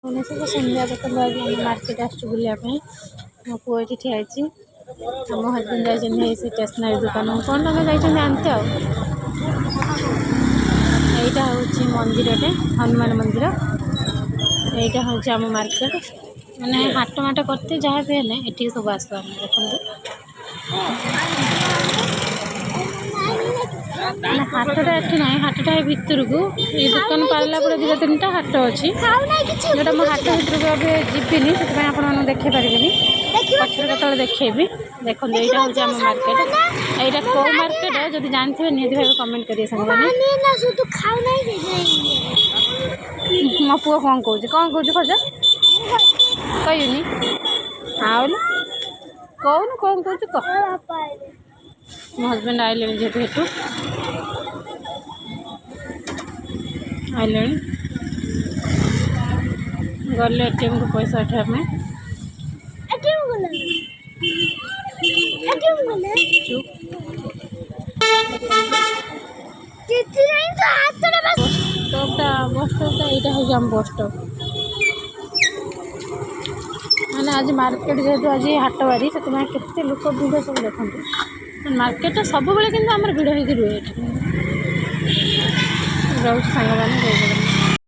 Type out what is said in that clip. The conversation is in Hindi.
सब संध्या देखा मार्केट आस बुलापी मो पु ये ठिया आम हजबैंड जाइए स्टेसनारी दुकान कौन तुम जाइए आनते आईटा हूँ मंदिर हनुमान मंदिर यहीटा हूँ आम मार्केट मैंने हाट माट करते जहाँ भी है ये सब आस देखते हाटटा एठी ना हाटटा भितर को ये दुकान पारा पूरा दुटा तीन टा हाट अच्छी जोटा मुझे हाट भितर को जीविनी से आपको देखे पारे पचर कत देखेबी देखो यहाँ हूँ आम मार्केट यहाँ कौ मार्केट जब जानते निहत भाव कमेंट करिए सांग मो पुओ कौन कौन खोज कहनी आउल कौन कौन कौन कह मो हजबैंड आइले जेहतु हेतु आइले गले एटीएम को पैसा उठाने बस स्टॉपटा यहाँ हूँ आम बस स्टॉप मैंने आज मार्केट जेहतु आज हाट बारी से केते लोक भिड़ सब देखते मार्केट सब बेले कि भिड़ होगी रुहे रोच सांग मैंने